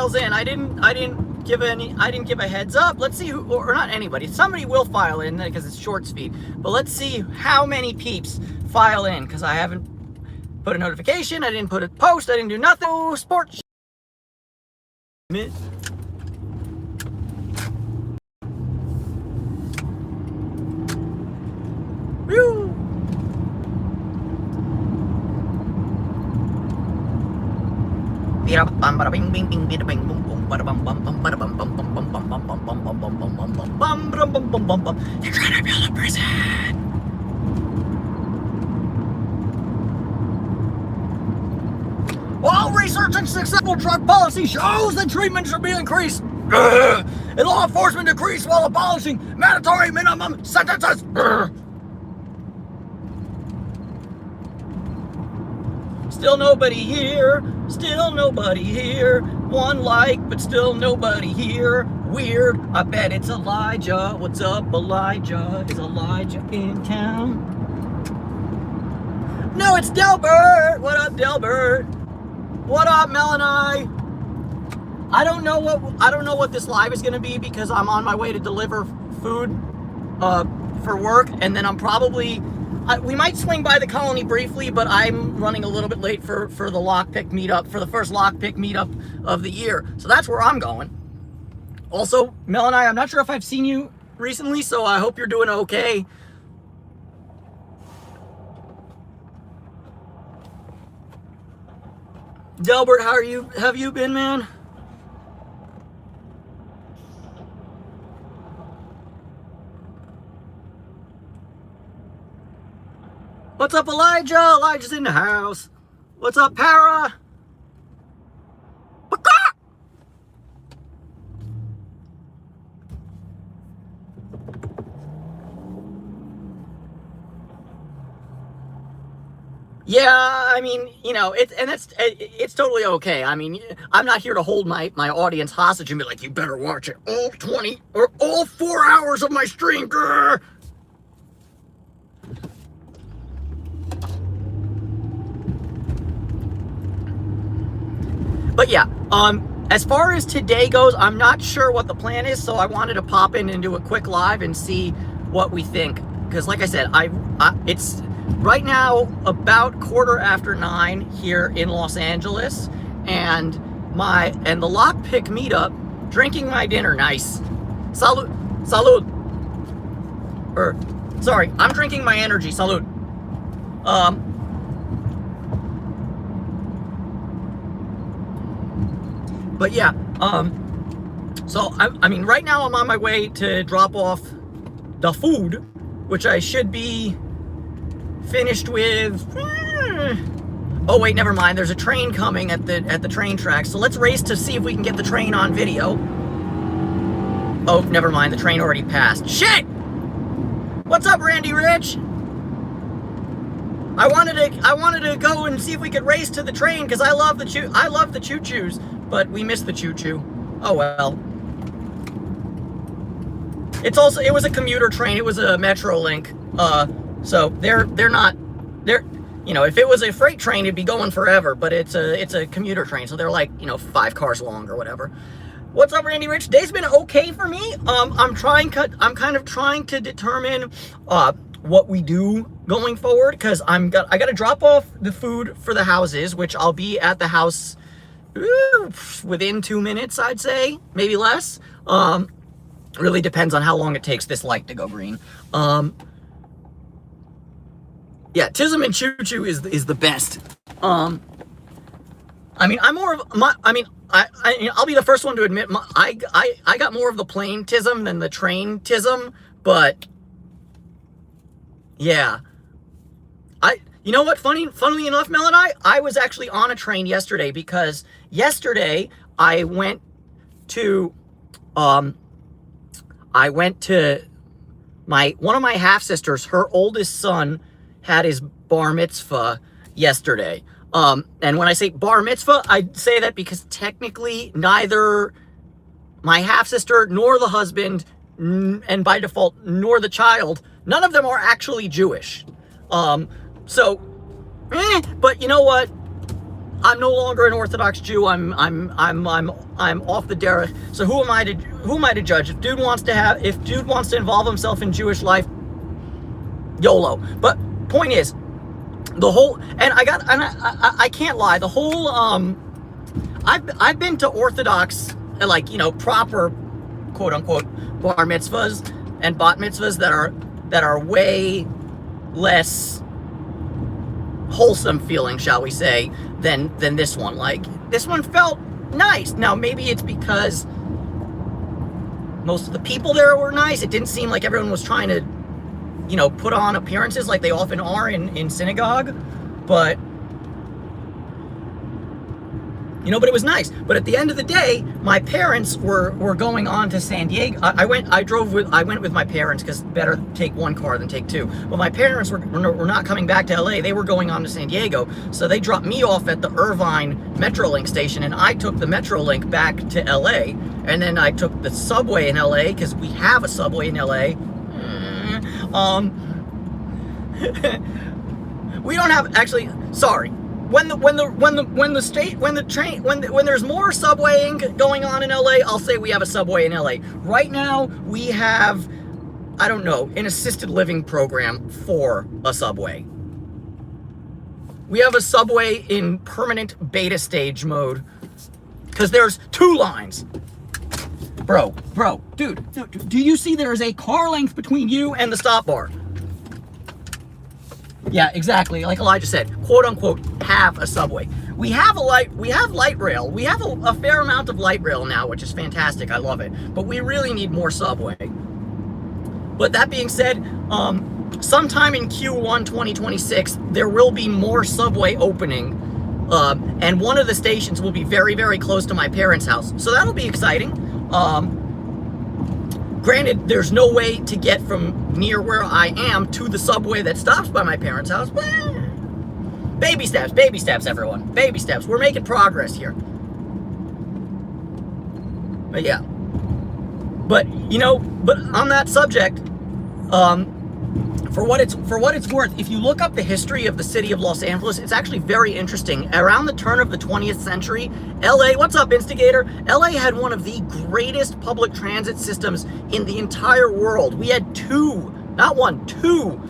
files in. I didn't give a heads up. Let's see who, or not anybody. Somebody will file in because it's shorts feed. But let's see how many peeps file in, because I haven't put a notification. I didn't put a post. I didn't do nothing. Oh, sports. Woo! They're trying to build a prison. While research and successful drug policy shows that treatment should be increased, and law enforcement decrease while abolishing mandatory minimum sentences. Still nobody here, still nobody here. One like, but still nobody here. Weird, I bet it's Elijah. What's up, Elijah? Is Elijah in town? No, it's Delbert. What up, Delbert? What up, Melanie? I don't know what this live is gonna be, because I'm on my way to deliver food for work, and then I'm probably we might swing by the colony briefly, but I'm running a little bit late for the lockpick meetup, for the first lockpick meetup of the year. So that's where I'm going. Also, Melanie, I'm not sure if I've seen you recently, so I hope you're doing okay. Delbert, how are you? Have you been, man? What's up, Elijah? Elijah's in the house. What's up, Para? Yeah, I mean, you know, it's totally okay. I mean, I'm not here to hold my audience hostage and be like, you better watch it all 20 or all 4 hours of my stream, grr. But yeah, as far as today goes, I'm not sure what the plan is, so I wanted to pop in and do a quick live and see what we think. Because like I said, it's right now about 9:15 here in Los Angeles, and the lockpick meetup, drinking my dinner, nice. Salud. Sorry, I'm drinking my energy, salud. But yeah, so I mean, right now I'm on my way to drop off the food, which I should be finished with. Oh wait, never mind. There's a train coming at the train track, so let's race to see if we can get the train on video. Oh, never mind. The train already passed. Shit! What's up, Randy Rich? I wanted to go and see if we could race to the train, because I love the choo-choos. But we missed the choo-choo. Oh well. It was a commuter train. It was a Metrolink. So they're you know, if it was a freight train, it'd be going forever. But it's a commuter train, so they're like, you know, 5 cars long or whatever. What's up, Randy Rich? Day's been okay for me. I'm kind of trying to determine what we do going forward, because I gotta drop off the food for the houses, which I'll be at the house within 2 minutes, I'd say, maybe less. Really depends on how long it takes this light to go green. Yeah, Tism and Choo Choo is the best. I mean, I'll be the first one to admit, I got more of the plane Tism than the train Tism, but yeah. You know what, funnily enough, Melanie, I was actually on a train yesterday, because yesterday I went to one of my half-sisters, her oldest son had his bar mitzvah yesterday. And when I say bar mitzvah, I say that because technically neither my half-sister nor the husband, and by default, nor the child, none of them are actually Jewish. But you know what? I'm no longer an Orthodox Jew. I'm off the derech. So who am I to judge? If dude wants to involve himself in Jewish life, YOLO. But point is, the whole, and I can't lie, the whole I've been to Orthodox, like, proper quote unquote bar mitzvahs and bat mitzvahs that are way less wholesome feeling, shall we say, than this one. Like, this one felt nice. Now maybe it's because most of the people there were nice. It didn't seem like everyone was trying to put on appearances like they often are in synagogue, but but it was nice. But at the end of the day, my parents were going on to San Diego. I went with my parents, because better take one car than take two. But my parents were not coming back to LA. They were going on to San Diego. So they dropped me off at the Irvine Metrolink station, and I took the Metrolink back to LA. And then I took the subway in LA, because we have a subway in LA. We don't have, actually, sorry. When there's more subwaying going on in LA, I'll say we have a subway in LA. Right now, we have, I don't know, an assisted living program for a subway. We have a subway in permanent beta stage mode, because there's 2 lines. Bro, dude, do you see there's a car length between you and the stop bar? Yeah, exactly. Like Elijah said, quote unquote, have a subway. We have light rail. We have a fair amount of light rail now, which is fantastic. I love it. But we really need more subway. But that being said, sometime in Q1 2026, there will be more subway opening. And one of the stations will be very, very close to my parents' house. So that'll be exciting. Granted, there's no way to get from near where I am to the subway that stops by my parents' house. But baby steps, everyone. Baby steps. We're making progress here. But yeah. But on that subject, for what it's worth, if you look up the history of the city of Los Angeles, it's actually very interesting. Around the turn of the 20th century, LA, what's up, Instigator? LA had one of the greatest public transit systems in the entire world. We had 2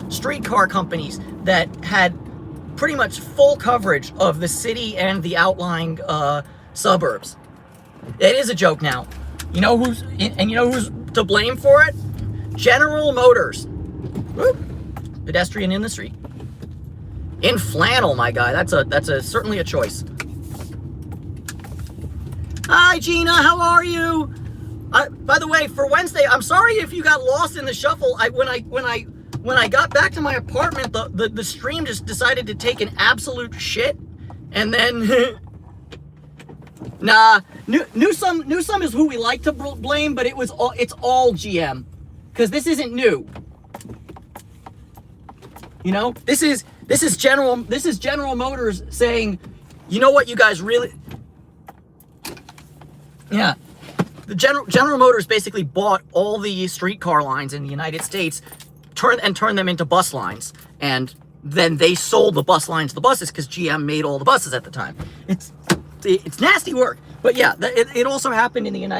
streetcar companies that had pretty much full coverage of the city and the outlying suburbs. It is a joke now. You know who's to blame for it? General Motors. Woo. Pedestrian in the street. In flannel, my guy. That's certainly a choice. Hi, Gina. How are you? By the way, for Wednesday, I'm sorry if you got lost in the shuffle. When I got back to my apartment, the stream just decided to take an absolute shit, and then nah. Newsome is who we like to blame, but it's all GM, because this isn't new. This is General Motors saying, you know what, you guys really, yeah. The General Motors basically bought all the streetcar lines in the United States, turned them into bus lines, and then they sold the bus lines to the buses, because GM made all the buses at the time. It's nasty work. But yeah, it also happened in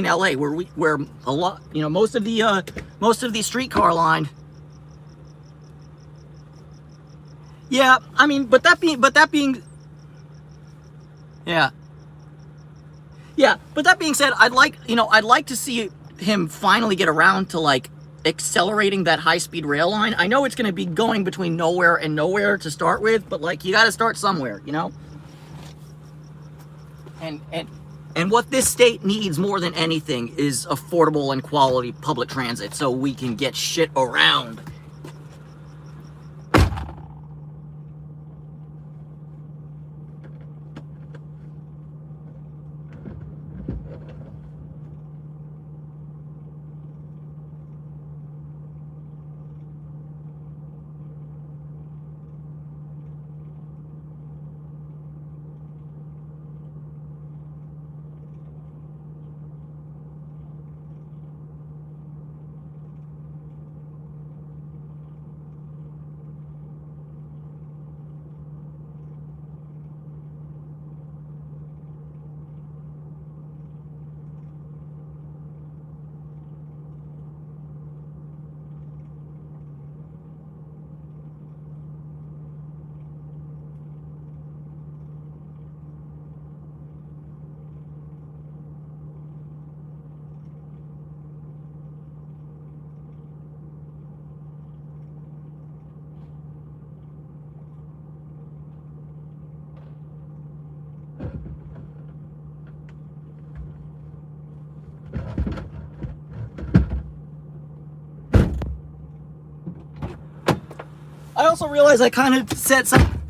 LA, where a lot, most of the streetcar line. Yeah, I mean, but that being, yeah. Yeah, but that being said, I'd like to see him finally get around to, like, accelerating that high-speed rail line. I know it's going to be going between nowhere and nowhere to start with, but, like, you got to start somewhere, And what this state needs more than anything is affordable and quality public transit, so we can get shit around. I also realized I kind of said some.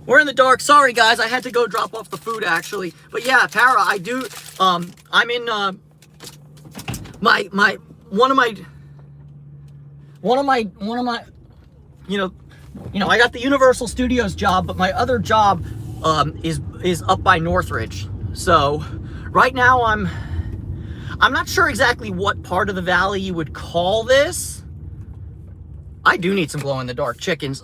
We're in the dark. Sorry, guys. I had to go drop off the food, actually. But yeah, Para, I do. I'm in one of my. I got the Universal Studios job, but my other job is up by Northridge. So right now I'm not sure exactly what part of the valley you would call this. I do need some glow-in-the-dark chickens.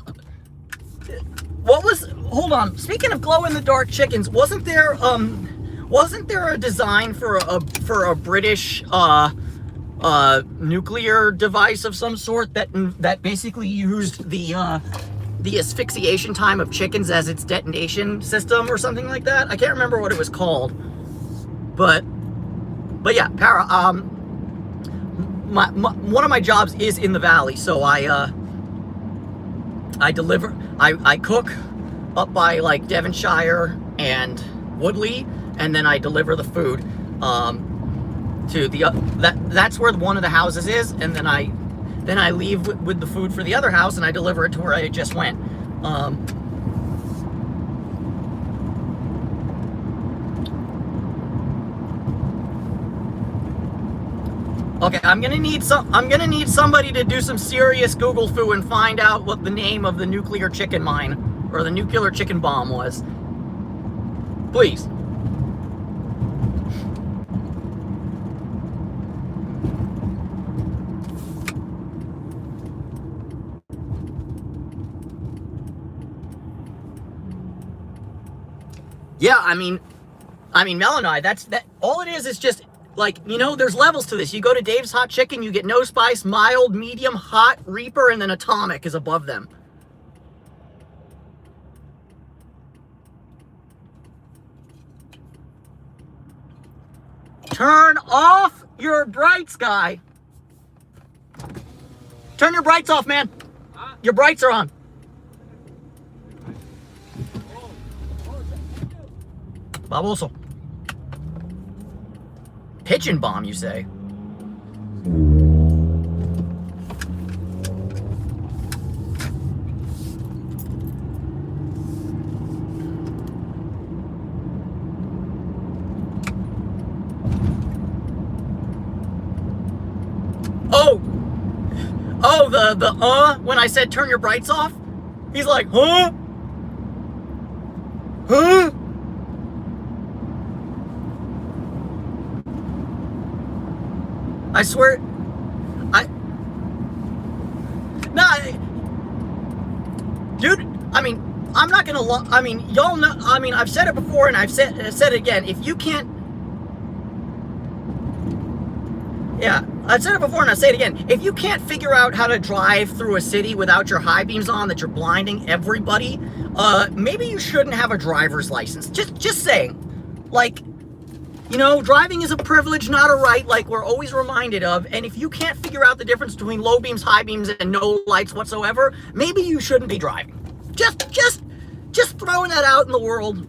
Hold on. Speaking of glow-in-the-dark chickens, wasn't there a design for a British nuclear device of some sort that basically used the asphyxiation time of chickens as its detonation system or something like that? I can't remember what it was called, but yeah, Para. One of my jobs is in the valley, so I cook up by like Devonshire and Woodley, and then I deliver the food to that's where one of the houses is, and then I leave with the food for the other house, and I deliver it to where I just went. Okay, I'm gonna need somebody to do some serious Google foo and find out what the name of the nuclear chicken mine or the nuclear chicken bomb was. Please. Yeah, I mean, Melanie, that. All it is just like, there's levels to this. You go to Dave's Hot Chicken, you get no spice, mild, medium, hot, Reaper, and then Atomic is above them. Turn off your brights, guy. Turn your brights off, man. Your brights are on. Baboso. Pigeon bomb, you say? When I said turn your brights off, he's like, huh? Huh? I swear, dude, I mean, I'm not gonna y'all know, I've said it before and I've said it again. If you can't, yeah, I've said it before and I'll say it again. If you can't figure out how to drive through a city without your high beams on, that you're blinding everybody, maybe you shouldn't have a driver's license. Just saying, like, driving is a privilege, not a right, like we're always reminded of. And if you can't figure out the difference between low beams, high beams, and no lights whatsoever, maybe you shouldn't be driving. Just throwing that out in the world.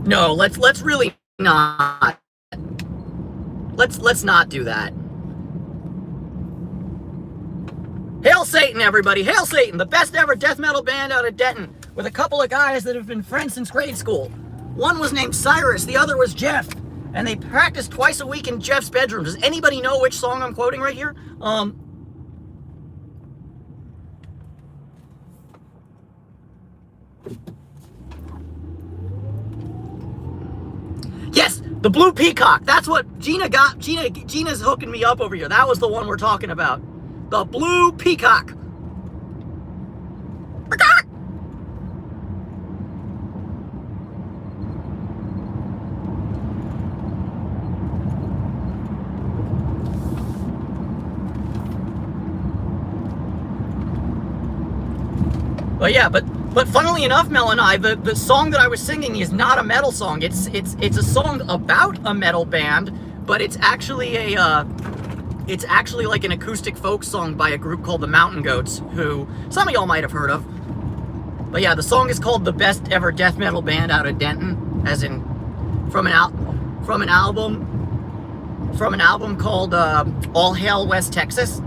No, let's really not. Let's not do that. Hail Satan, everybody! Hail Satan, the best ever death metal band out of Denton, with a couple of guys that have been friends since grade school. One was named Cyrus, the other was Jeff, and they practiced twice a week in Jeff's bedroom. Does anybody know which song I'm quoting right here? Yes, the Blue Peacock. That's what Gina got. Gina's hooking me up over here. That was the one we're talking about. The Blue Peacock. But yeah, but funnily enough, Mel and I, the song that I was singing is not a metal song. It's a song about a metal band, but it's actually like an acoustic folk song by a group called the Mountain Goats, who some of y'all might have heard of. But yeah, the song is called "The Best Ever Death Metal Band Out of Denton," as in from an album called "All Hail West Texas."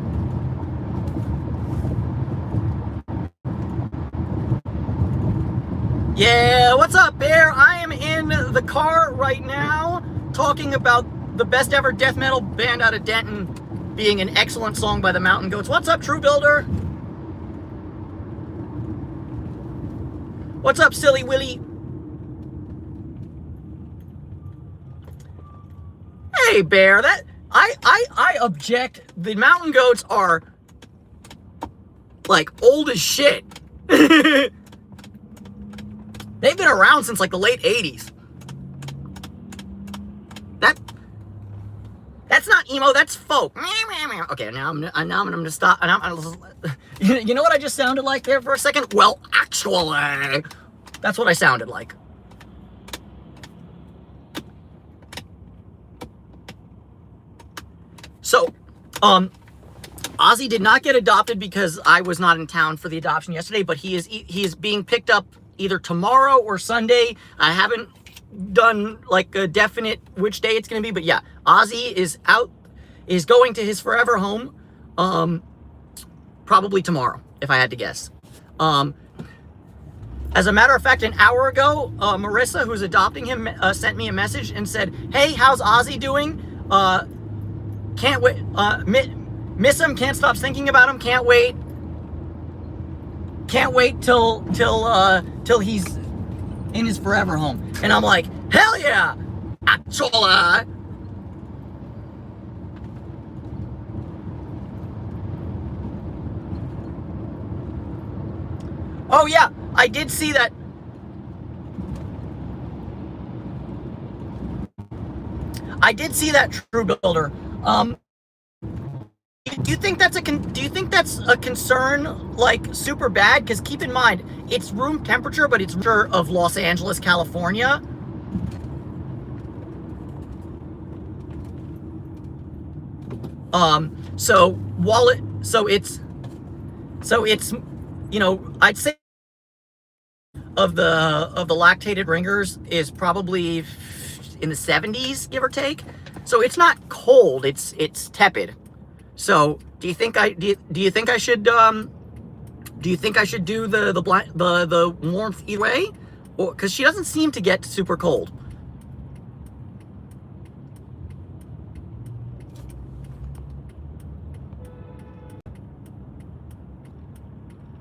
Yeah, what's up, Bear? I am in the car right now talking about the best ever death metal band out of Denton being an excellent song by the Mountain Goats. What's up, True Builder? What's up, Silly Willy? Hey, Bear, that I object. The Mountain Goats are like old as shit. They've been around since like the late 80s. That's not emo, that's folk. Okay, now I'm gonna stop. You know what I just sounded like there for a second? Well, actually, that's what I sounded like. So, Ozzy did not get adopted because I was not in town for the adoption yesterday, but he is being picked up either tomorrow or Sunday. I haven't done like a definite which day it's going to be, but yeah, Ozzy is going to his forever home probably tomorrow, if I had to guess. As a matter of fact, an hour ago, Marissa, who's adopting him, sent me a message and said, "Hey, how's Ozzy doing? Can't wait, miss him, can't stop thinking about him, can't wait till he's in his forever home." And I'm like, hell yeah, actually. Oh yeah, I did see that. I did see that, True Builder. Do you think that's a concern, like super bad? Because keep in mind, it's room temperature, but it's of Los Angeles, California. So it's you know, I'd say of the lactated ringers is probably in the 70s, give or take. So it's not cold, it's tepid. So do you think I should do the warmth either way? Or because she doesn't seem to get super cold.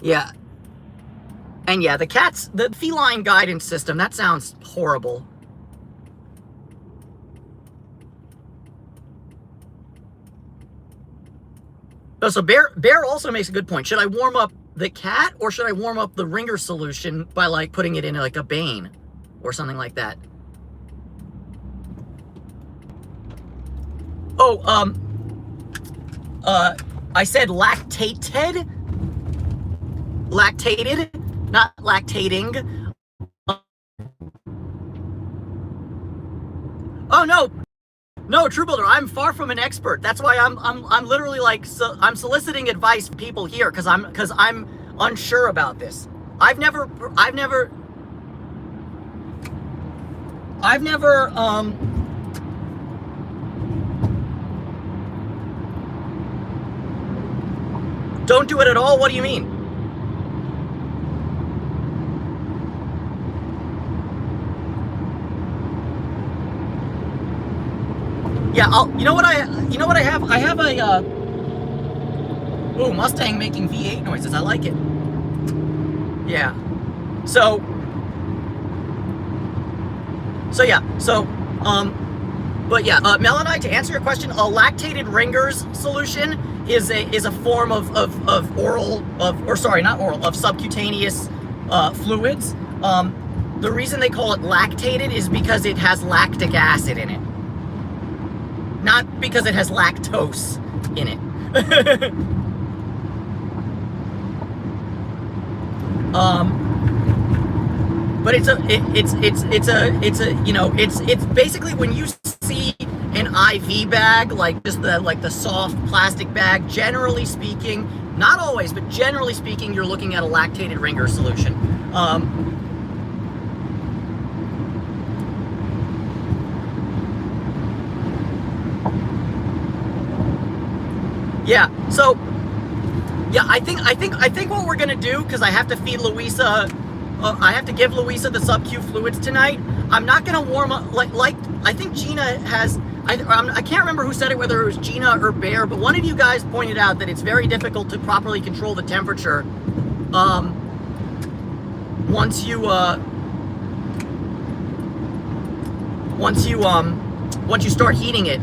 Yeah. And yeah, the feline guidance system, that sounds horrible. Oh, so Bear also makes a good point. Should I warm up the cat or should I warm up the ringer solution by like putting it in like a Bane or something like that? Oh, I said lactated, not lactating. Oh no. No, True Builder, I'm far from an expert. That's why I'm literally like, I'm soliciting advice from people here because I'm unsure about this. I've never don't do it at all. What do you mean? Yeah, you know what I have? I have a, ooh, Mustang making V8 noises. I like it. Yeah. So but yeah, Melanie, to answer your question, a lactated ringers solution is a form of subcutaneous fluids. The reason they call it lactated is because it has lactic acid in it. Not because it has lactose in it. But it's basically when you see an IV bag, like just the soft plastic bag, generally speaking, not always, but generally speaking, you're looking at a lactated ringer solution. Yeah, so yeah, I think what we're gonna do, because I have to feed Louisa, I have to give Louisa the sub-Q fluids tonight. I'm not gonna warm up like I think Gina has. I can't remember who said it, whether it was Gina or Bear, but one of you guys pointed out that it's very difficult to properly control the temperature once you start heating it.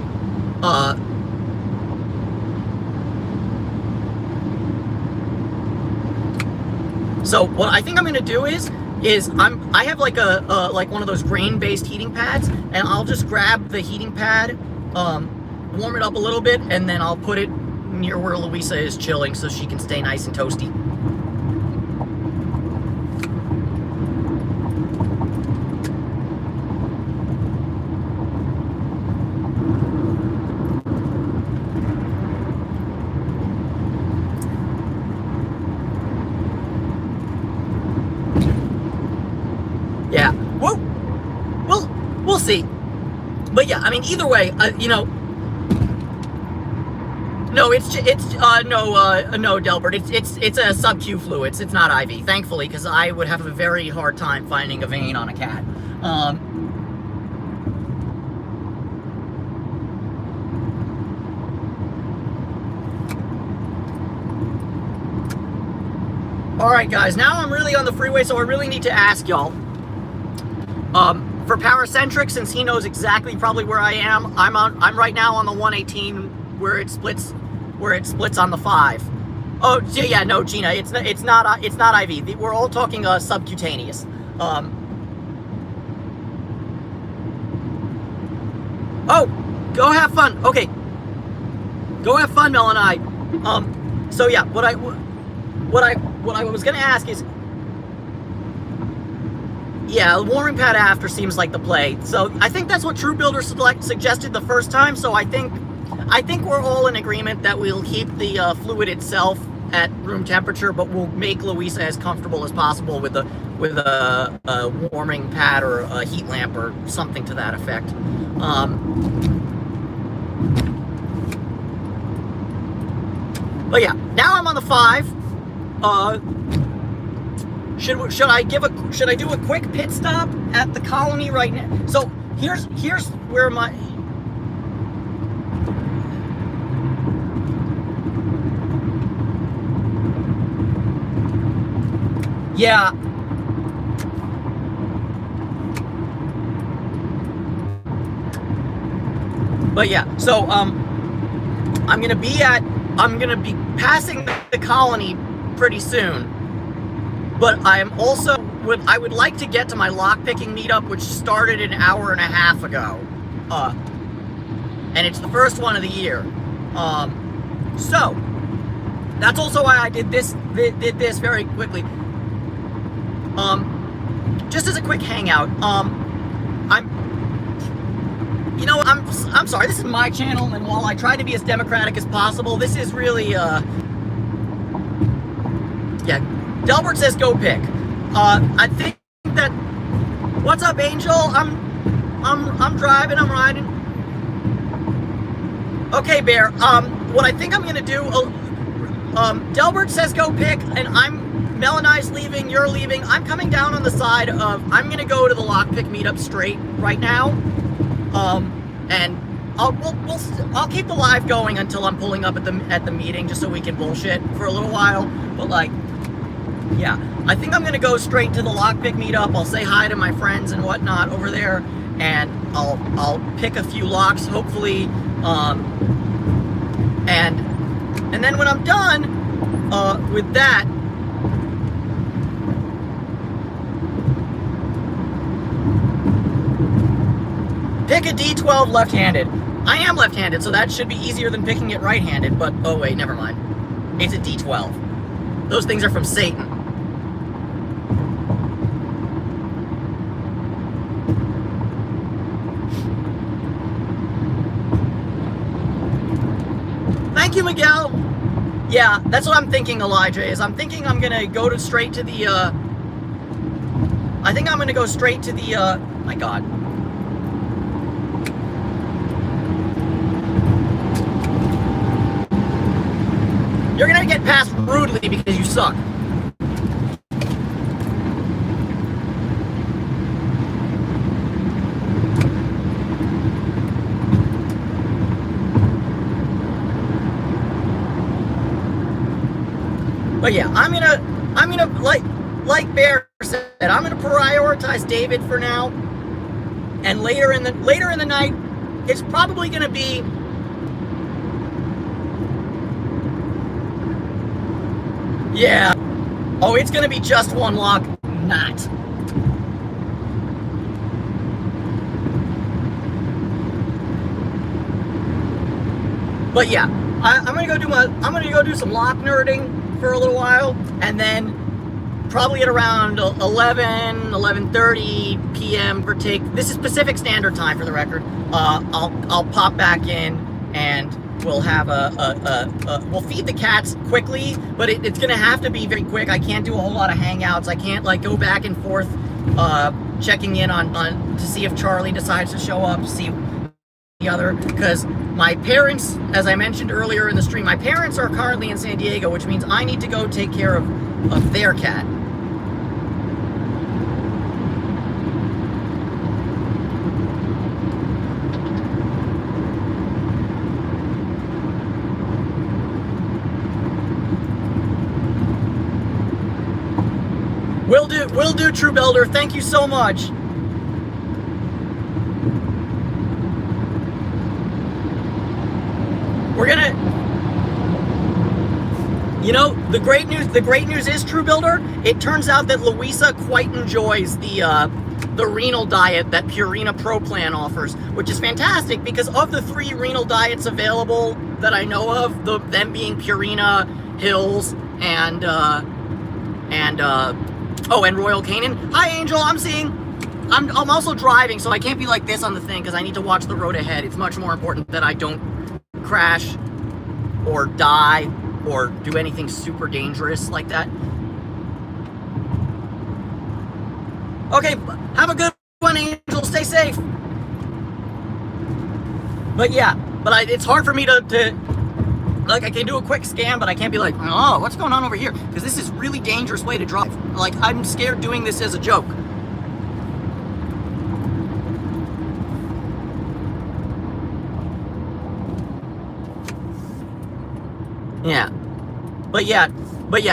So what I think I'm gonna do is I have like like one of those grain-based heating pads, and I'll just grab the heating pad, warm it up a little bit, and then I'll put it near where Louisa is chilling so she can stay nice and toasty. Yeah, we'll see. But yeah, I mean, either way, you know, no, no, Delbert, it's a sub-Q fluid. It's not IV, thankfully, because I would have a very hard time finding a vein on a cat. All right, guys, now I'm really on the freeway, so I really need to ask y'all. For Powercentric, since he knows exactly probably where I am, I'm right now on the 118 where it splits on the 5. Oh yeah, no, Gina, it's not IV. We're all talking subcutaneous. Oh, go have fun. Okay, go have fun, Mel and I. So yeah, what I was gonna ask is, yeah, the warming pad after seems like the play. So I think that's what True Builder suggested the first time. So I think we're all in agreement that we'll keep the fluid itself at room temperature, but we'll make Louisa as comfortable as possible with a warming pad or a heat lamp or something to that effect. But yeah, now I'm on the 5. Should I do a quick pit stop at the colony right now? So here's where my yeah. But yeah, so I'm gonna be passing the colony pretty soon. But I would like to get to my lockpicking meetup, which started an hour and a half ago. And it's the first one of the year. So that's also why I did this very quickly. Just as a quick hangout. I'm sorry, this is my channel, and while I try to be as democratic as possible, this is really yeah. Delbert says go pick. I think that. What's up, Angel? I'm driving. I'm riding. Okay, Bear. What I think I'm gonna do. Delbert says go pick, and Mel and I's leaving. You're leaving. I'm coming down on the side of. I'm gonna go to the lockpick meetup straight right now. And I'll keep the live going until I'm pulling up at the meeting, just so we can bullshit for a little while. But like. Yeah, I think I'm gonna go straight to the lockpick meetup. I'll say hi to my friends and whatnot over there, and I'll pick a few locks, hopefully, and then when I'm done with that, pick a D12 left-handed. I am left-handed, so that should be easier than picking it right-handed. But oh wait, never mind. It's a D12. Those things are from Satan. Thank you, Miguel. Yeah, that's what I'm thinking, Elijah, is I'm thinking I'm going to go straight to the, I think I'm going to go straight to the, my God. You're going to get passed rudely because you suck. But yeah, I'm gonna like Bear said, I'm gonna prioritize David for now. And later in the night, it's probably gonna be yeah. Oh, it's gonna be just one lock, not. But yeah, I'm gonna go do some lock nerding for a little while, and then probably at around 11:30 p.m. for take. This is Pacific Standard Time for the record. I'll pop back in and we'll have we'll feed the cats quickly, but it's gonna have to be very quick. I can't do a whole lot of hangouts. I can't like go back and forth checking in on to see if Charlie decides to show up, to see the other, because my parents, as I mentioned earlier in the stream, my parents are currently in San Diego, which means I need to go take care of their cat. Will do, True Builder. Thank you so much. We're gonna, you know, the great news is, True Builder, it turns out that Louisa quite enjoys the renal diet that Purina Pro Plan offers, which is fantastic because of the 3 renal diets available that I know of, them being Purina, Hills, and Royal Canin. Hi, Angel. I'm also driving, so I can't be like this on the thing because I need to watch the road ahead. It's much more important that I don't crash or die or do anything super dangerous like that. Okay, have a good one, Angel. Stay safe. But yeah, it's hard for me to like, I can do a quick scan, but I can't be like, oh, what's going on over here? Because this is really dangerous way to drive. Like, I'm scared doing this as a joke. Yeah. But yeah,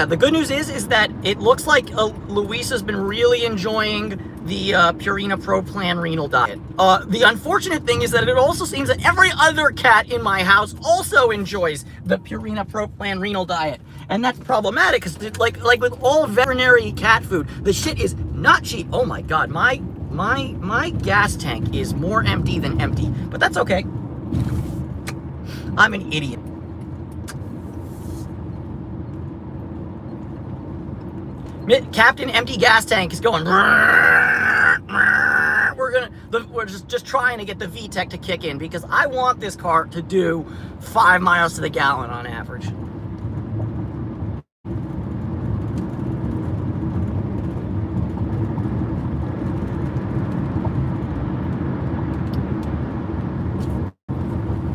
the good news is that it looks like Luisa's been really enjoying the Purina Pro Plan renal diet. The unfortunate thing is that it also seems that every other cat in my house also enjoys the Purina Pro Plan renal diet. And that's problematic because like with all veterinary cat food, the shit is not cheap. Oh my God, my gas tank is more empty than empty, but that's okay. I'm an idiot. Captain Empty Gas Tank is going. We're just trying to get the VTEC to kick in because I want this car to do 5 miles to the gallon on average.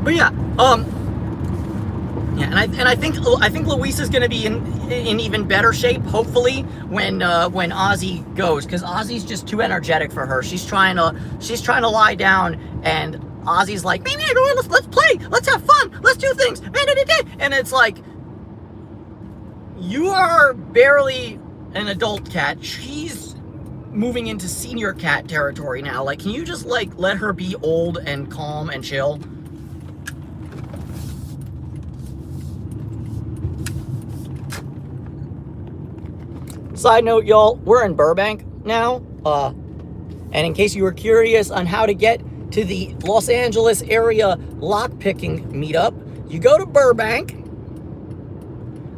But yeah, yeah, and I think Luisa's gonna be in even better shape, hopefully, when Ozzy goes, because Ozzy's just too energetic for her. She's trying to lie down, and Ozzy's like, man, let's play, let's have fun, let's do things, and it's like, you are barely an adult cat. She's moving into senior cat territory now. Like, can you just like let her be old and calm and chill? Side note, y'all, we're in Burbank now, and in case you were curious on how to get to the Los Angeles area lockpicking meetup, you go to Burbank.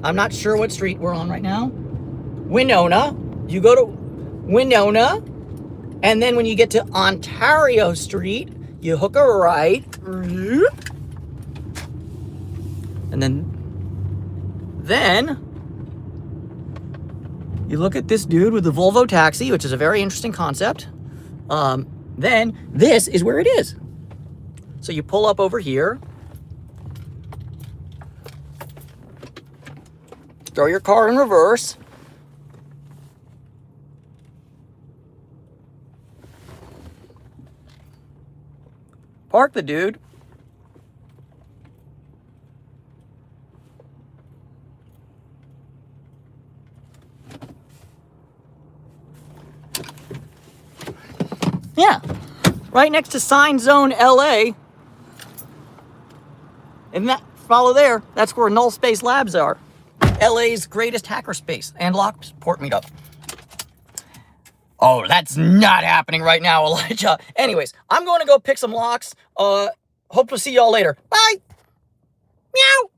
I'm not sure what street we're on right now. Winona. You go to Winona, and then when you get to Ontario Street, you hook a right. And then you look at this dude with the Volvo taxi, which is a very interesting concept. Then this is where it is. So you pull up over here, throw your car in reverse, park the dude, yeah, right next to Sign Zone LA. And that, follow there, that's where Null Space Labs are. LA's greatest hackerspace and Lockport meetup. Oh, that's not happening right now, Elijah. Anyways, I'm going to go pick some locks. Hope to see y'all later. Bye. Meow.